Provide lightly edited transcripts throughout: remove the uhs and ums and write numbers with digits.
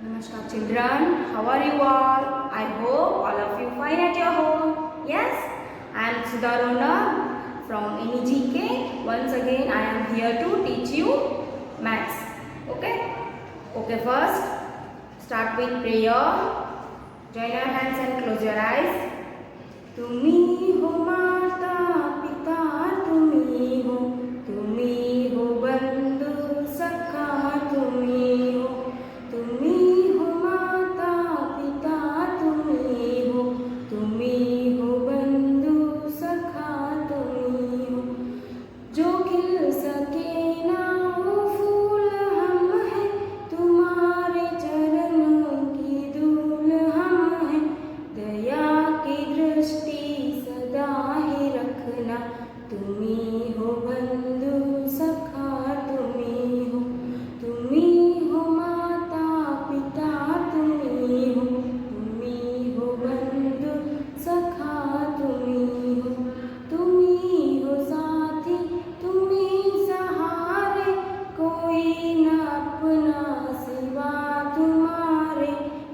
Namaskar children, how are you all? I hope all of you fine at your home. Yes, I am Sudha Ronak from NEGK. Once again I am here to teach you maths. Okay, first start with prayer. Join your hands and close your eyes. तुम्ही हो माता पिता, तुम्ही हो बंधु सखा, तुम्ही हो माता पिता, तुम्ही हो बंधु सखा, तुम्ही हो जो खिल सके ना वो फूल हम हैं, तुम्हारे चरणों की धूल हम हैं, दया की दृष्टि सदा ही रखना, तुम्ही हो बंधु सखा, तुम्ही हो माता पिता, तुम्ही हो बंधु सखा, तुम्ही हो साथी, तुम्ही सहारे, कोई न अपना सिवा तुम्हारे,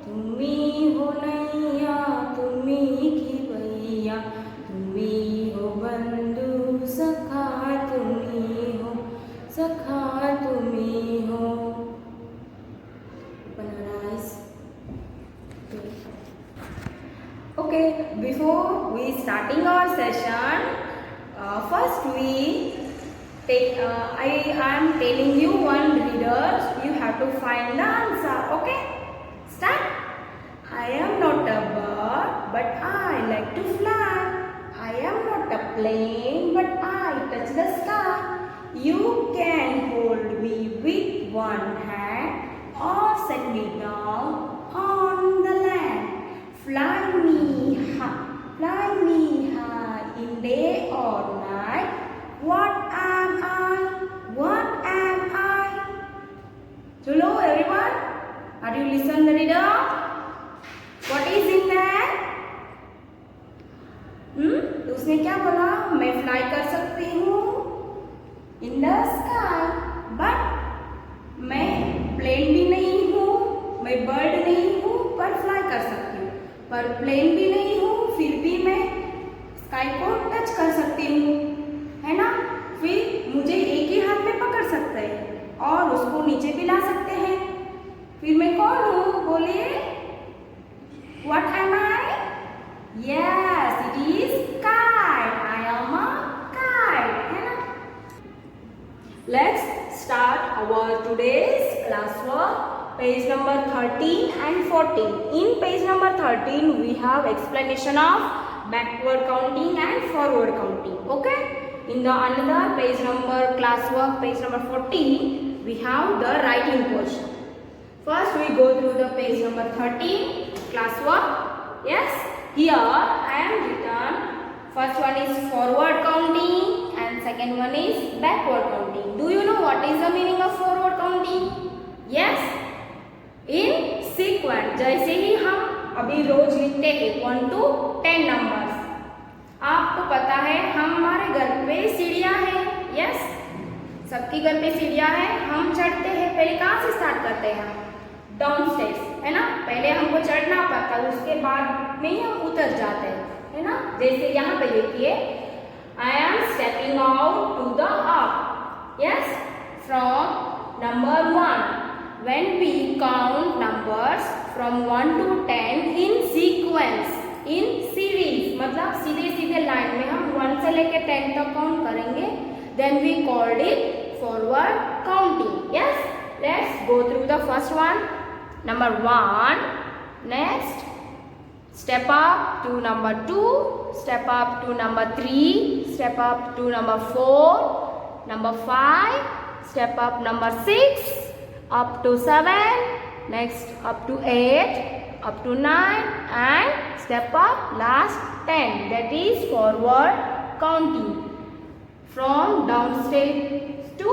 तुम्ही हो नैया, तुम्ही खिवैया, तुम्ही हो बंधु सखा, तुम्ही हो सखा, तुम्ही हो. Open your eyes. Okay, before we starting our session, first we take. I am telling you one reader. You have to find the answer. Okay, start. I am not a bird, but I like to fly. I am not a plane, but I touch the sky. You can hold me with one hand or set me down on the land. Fly me high in day or night. What am I? What am I? Hello everyone. Are you listening the reader? What is in there? तो उसने क्या बोला? मैं fly कर सकती हूँ in the sky, but मैं plane भी नहीं हूँ, मैं बर्ड नहीं हूँ, पर फ्लाई कर सकती हूँ. पर प्लेन भी नहीं हूँ, फिर भी मैं स्काई को टच कर सकती हूँ, है ना. फिर मुझे एक ही हाथ में पकड़ सकते हैं और उसको नीचे भी ला सकते हैं. फिर मैं कौन हूँ? बोलिए. What am I? Yes, it is kite. I am a kite, है ना. Let's start our today's classwork. Page number 13 and 14. In page number 13, we have explanation of backward counting and forward counting. Okay. In the another page number classwork, page number 14, we have the writing portion. First, we go through the page number 13 classwork. Yes. Here I am written. First one is forward counting and second one is backward counting. Do you know what is the meaning of forward counting? Yes. In sequence. जैसे ही हम अभी रोज लिखते हैं 1 to 10 numbers. आपको पता है हमारे घर पे सीढ़ियाँ हैं. यस, सबके घर पे सीढ़ियाँ हैं. हम चढ़ते हैं. पहले कहाँ से स्टार्ट करते हैं? डाउन स्टेप्स, है ना. पहले हमको चढ़ना पड़ता है, उसके बाद में ही हम उतर जाते हैं, है ना. जैसे यहाँ पे देखिए, I am stepping out to the up. Yes, from number 1. When we count numbers from 1 to 10 in sequence, in series, मतलब सीधे सीधे लाइन में हम 1 से लेके 10 तक काउंट करेंगे, then we called it forward counting. Yes, let's go through the first one. Number 1. Next, step up to number 2, step up to number 3, step up to number 4, number 5, step up number 6, up to 7, next up to 8, up to 9, and step up last 10. That is forward counting. From down step to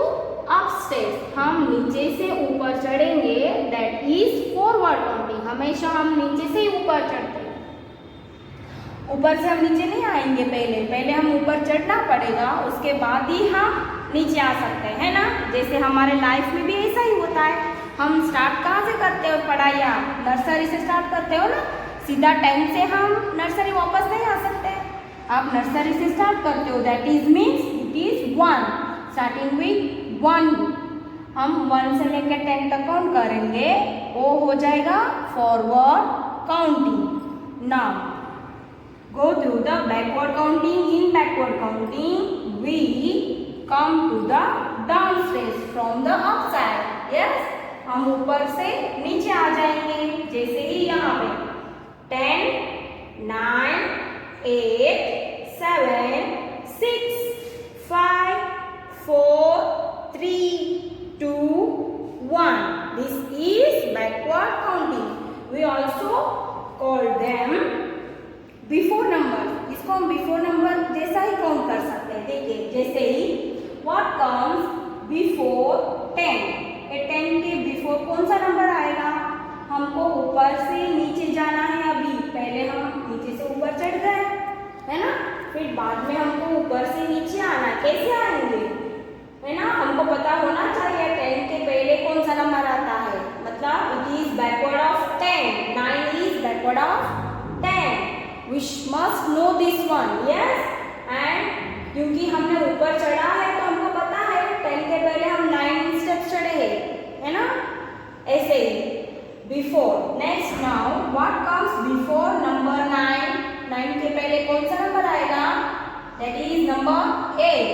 up step, हम नीचे से ऊपर चढ़ेंगे. That is forward counting. हमेशा हम नीचे से ऊपर चढ़ते हैं. ऊपर से हम नीचे नहीं आएंगे. पहले हम ऊपर चढ़ना पड़ेगा, उसके बाद ही हम नीचे आ सकते हैं, है ना. जैसे हमारे लाइफ में भी ऐसा ही होता है. हम स्टार्ट कहाँ से करते हो पढ़ाई? आप नर्सरी से स्टार्ट करते हो ना, सीधा 10 से हम नर्सरी वापस नहीं आ सकते। आप नर्सरी से स्टार्ट करते हो, that is means it is 1, starting with 1। हम 1 से लेकर 10 तक काउंट करेंगे, वो हो जाएगा forward counting. Now go through the backward counting. In backward counting, we come to the downstairs from the upside. Yes, हम ऊपर से नीचे आ जाएंगे, जैसे ही यहाँ पे 10, 9, 8, 7, 6, 5, 4, 3, 2, 1. This is backward counting. We also call them before number. इसको हम बिफोर नंबर जैसा ही काउंट कर सकते हैं। देखिए, जैसे ही व्हाट कम्स बिफोर 10, 10 के बिफोर कौन सा नंबर आएगा? हमको ऊपर से नीचे जाना है। अभी पहले हम नीचे से ऊपर चढ़ गए, है ना, फिर बाद में हमको ऊपर से नीचे आना। कैसे आएंगे, है ना? हमको पता होना चाहिए 10 के पहले कौन सा नंबर आता है, मतलब it is backward of 10, 9 is backward of 10। We must know this one, yes? And क्योंकि हमने ऊपर चढ़ा है तो हमको पता है 10 के पहले हम 9 स्टेप्स चढ़े हैं, है ना? ऐसे ही before. Next now what comes before number 9? 9 के पहले कौन सा नंबर आएगा? That is number 8,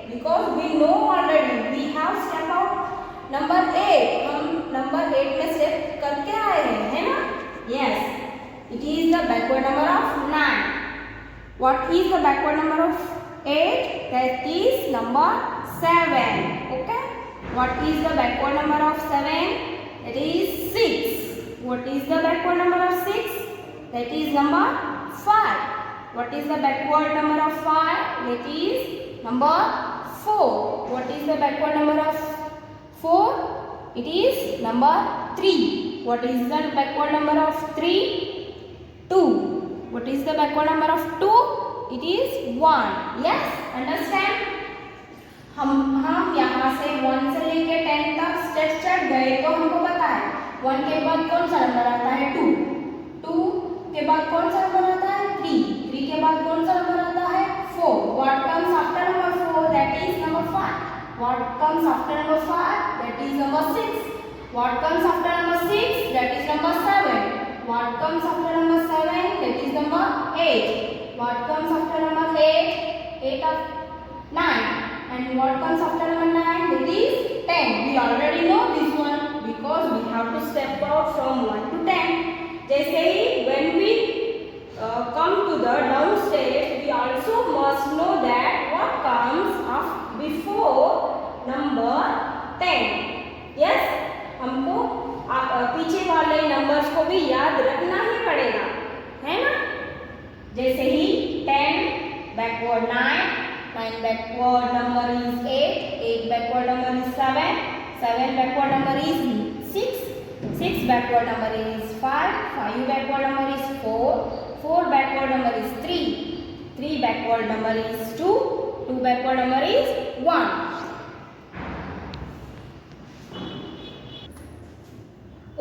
because we know already we have step out number 8। हम नंबर 8 में स्टेप करके आए हैं, है ना? Yes, it is the backward number of 9. What is the backward number of 8? That is number 7. Okay. What is the backward number of 7? That is 6. What is the backward number of 6? That is number 5. What is the backward number of 5? That is number 4. What is the backward number of 4? It is number 3. What is the backward number of 3? 2. What is the backward number of 2? It is 1. Yes, understand? हम यहाँ से 1 से लेके 10 तक step चढ़ गए तो हमको पता है 1 के बाद कौन सा नंबर आता है? 2, 2 के बाद कौन सा नंबर आता है? 3, 3 के बाद कौन सा नंबर आता है? 4. What comes after number 4? That is number 5. What comes after number 5? That is number 6. What comes after number 6? That is number 7. What comes after number 7? That is number 8. What comes after number 8? 8 of 9. And what comes after number 9? That is 10. We already know this one because we have to step out from 1 to 10. जैसे ही when we come to the downstairs, we also must know that what comes before number 10. Yes, हमको पीछे वाले numbers को भी याद रखना ही पड़ेगा, है ना? जैसे ही 10 backward 9, 9 backward number is 8, 8 backward number is 7, 7 backward number is 6, 6 backward number is 5, 5 backward number is 4, 4 backward number is 3, 3 backward number is 2, 2 backward number is 1.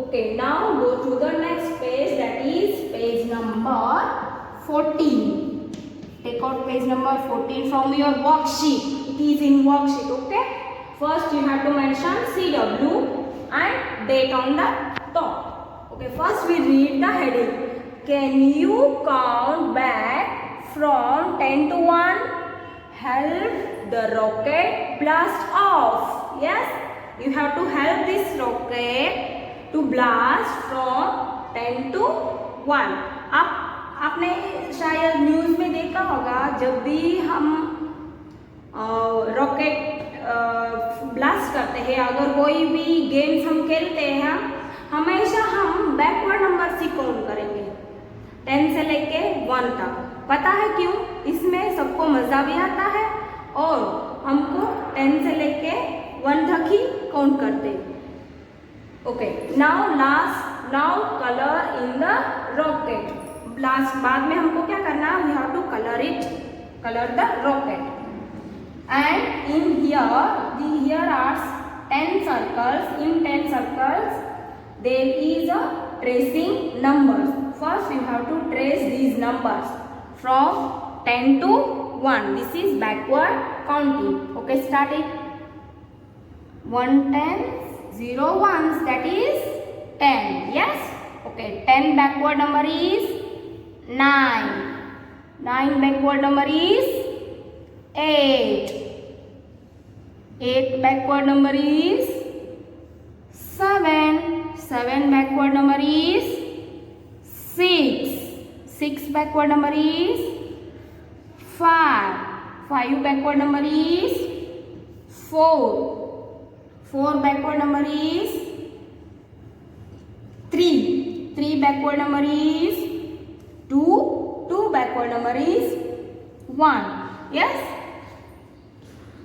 Okay, now go to the next page, that is page number 14. Take out page number 14 from your worksheet. It is in worksheet, okay? First you have to mention CW and date on the top. Okay, first we read the heading. Can you count back from 10 to 1? Help the rocket blast off. Yes, you have to help this rocket to blast from 10 to 1. आपने शायद news में देखा होगा, जब भी हम rocket blast करते हैं, अगर कोई भी गेम्स हम खेलते हैं, हमेशा हम बैकवर्ड नंबर से काउंट करेंगे 10 से लेके 1 तक। पता है क्यों? इसमें सबको मज़ा भी आता है और हमको 10 से लेके 1 तक ही काउंट करते हैं। Okay, now colour in the rocket blast. बाद में हमको क्या करना है? We have to colour the rocket and in here are 10 circles. In 10 circles, there is a tracing numbers. First, you have to trace these numbers from 10 to 1. This is backward counting. Okay, start it. 1 10 0 ones, that is 10. Yes. Okay. 10 backward number is 9. 9 backward number is 8. 8 backward number is 7. 7 backward number is 6. 6 backward number is 5. 5 backward number is 4. 4 backward number is 3. 3 backward number is 2. 2 backward number is 1. Yes?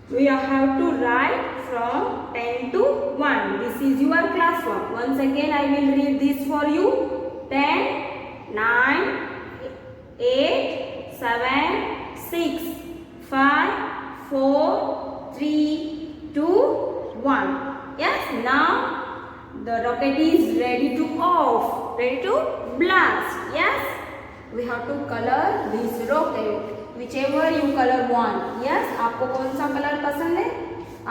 We have to write from 10 to 1. This is your classwork. Once again, I will read this for you. 10, 9, 8, 7, 6, 5, 4, 3, 2, 1. Yes, now the rocket is ready to off, ready to blast. Yes, we have to color this rocket. Whichever you color want. Yes, आपको कौन सा colour पसंद है,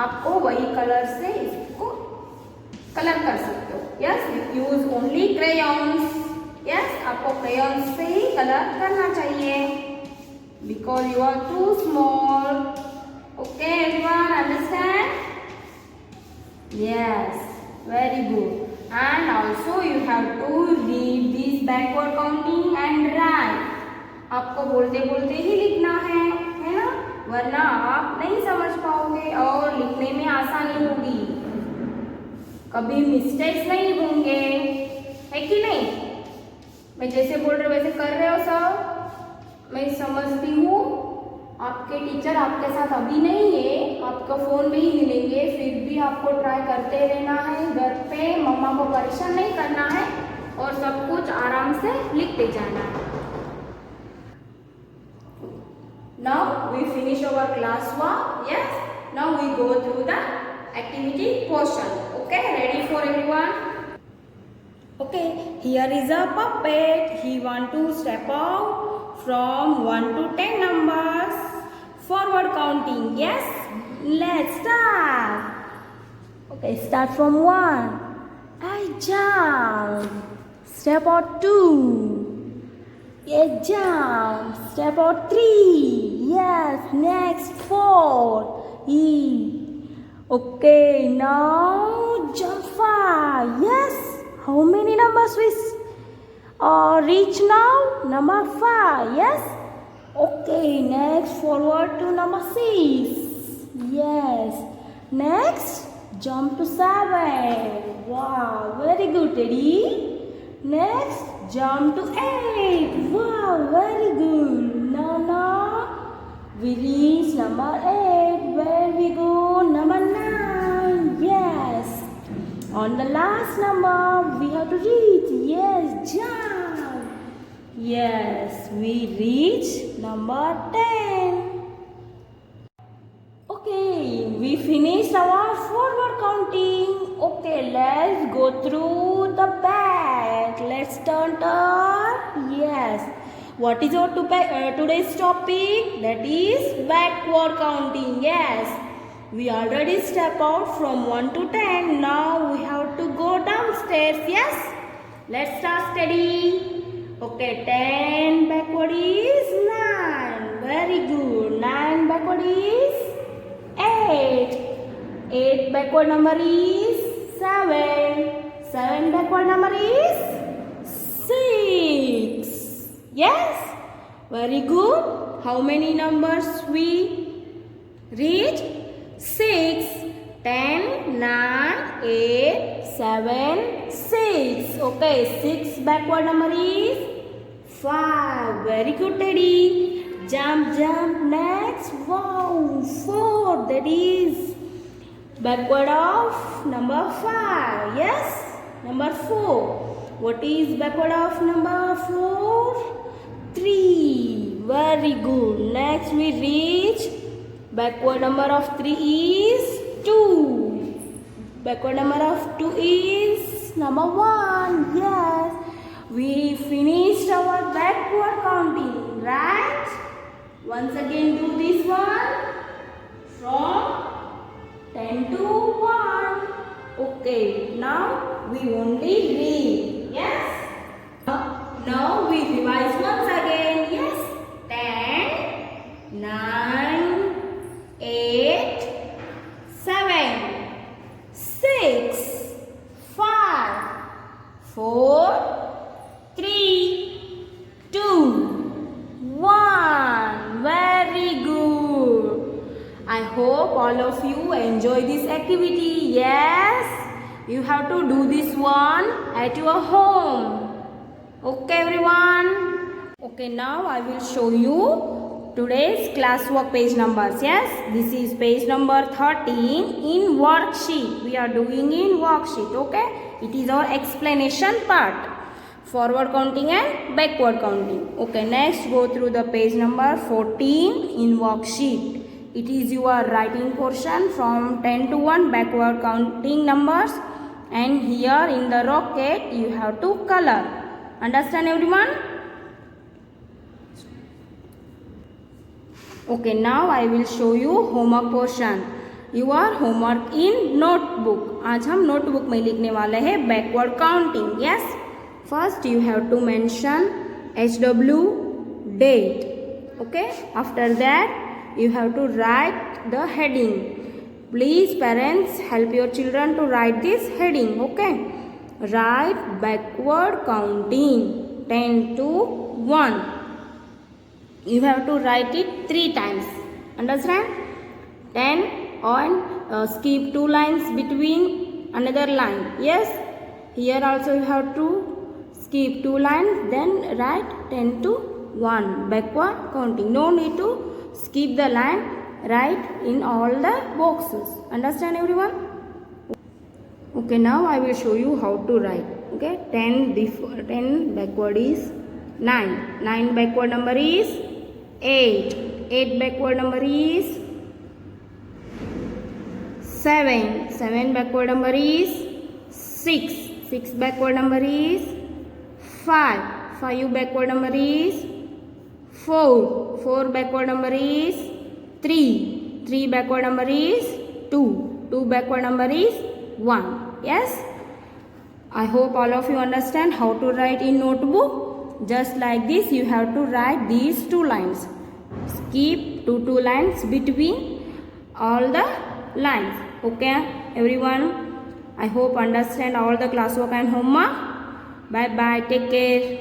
आपको वही colour से इसको colour कर सकते हो. Yes, use only crayons. Yes, आपको crayons से ही कलर करना चाहिए. Because you are too small. Okay, everyone understand? Yes, very good. And also you have to read this backward counting and write. आपको बोलते बोलते ही लिखना है ना, वरना आप नहीं समझ पाओगे और लिखने में आसानी होगी, कभी मिस्टेक्स नहीं होंगे, है कि नहीं? मैं जैसे बोल रही हूँ वैसे कर रहे हो सब? मैं समझती हूँ आपके टीचर आपके साथ अभी नहीं है, आपका फ़ोन में ही मिलेंगे, फिर भी आपको ट्राई करते रहना है. घर पे मम्मा को परेशान नहीं करना है और सब कुछ आराम से लिखते जाना है. Now we finish our class work. Yes. Now we go through the activity portion. Okay. Ready for everyone? Okay. Here is a puppet. He want to step out from 1 to 10 numbers. Forward counting. Yes. Let's start. Okay. Start from 1. I jump. Step out 2. Yes, jump. Step out 3. Yes, next 4. Okay, now jump 5. Yes. How many numbers we reach now? Number 5. Yes. Okay, next forward to number 6. Yes. Next jump to 7. Wow, very good, Teddy. Next, jump to 8. Wow, very good. Now, we reach number 8. Where we go? Number 9. Yes. On the last number, we have to reach. Yes, jump. Yes, we reach number 10. Okay, we finished our forward counting. Okay, let's go through the back. Let's turn. Yes. What is our today's topic? That is backward counting. Yes. We already step out from 1 to 10. Now we have to go downstairs. Yes. Let's start steady. Okay, 10 backward is 9. Very good. 9 backward is 8. 8 backward number is 7. 7 backward number is 6. Yes? Very good. How many numbers we reach? 6. 10, 9, 8, 7, 6. Okay, 6 backward number is 5. Very good, Teddy. Jump, jump. Next. Wow, 4. That is backward of number 5. Yes? Number 4. What is backward of number 4? 3. Very good. Next we reach backward number of 3 is 2. Backward number of 2 is number 1. Yes. We finished our backward counting, right? Once again do this one from 10 to 1. Okay, now we only read. Yes. Now we revise once again. Yes. 10, 9, 8, 7, 6, 5, 4, 3, 2, 1. Very good. I hope all of you enjoy this activity. Yes, you have to do this one at your home. Okay, everyone. Okay, now I will show you today's classwork page numbers. Yes, this is page number 13 in worksheet. We are doing in worksheet. Okay, it is our explanation part. Forward counting and backward counting. Okay, next go through the page number 14 in worksheet. It is your writing portion from 10 to 1 backward counting numbers, and here in the rocket you have to color. Understand, everyone? Okay, now I will show you homework portion. Your homework in notebook. आज हम notebook में लिखने वाले हैं backward counting. Yes. First you have to mention HW date. Okay. After that you have to write the heading. Please parents help your children to write this heading. Okay. Write backward counting 10 to 1. You have to write it 3 times. Understand? 10 on skip 2 lines between another line. Yes. Here also you have to skip 2 lines, then write 10 to 1 backward counting. No need to skip the line. Write in all the boxes. Understand, everyone? Okay, now I will show you how to write. Okay, 10 backward is 9. 9 backward number is 8. 8 backward number is 7. 7 backward number is 6. 6 backward number is 5. 5 backward number is 4. 4 backward number is 3. 3 backward number is 2. 2 backward number is 1. Yes, I hope all of you understand how to write in notebook. Just like this you have to write these 2 lines. Skip 2 lines between all the lines. Okay, everyone, I hope understand all the classwork and homework. Bye bye, take care.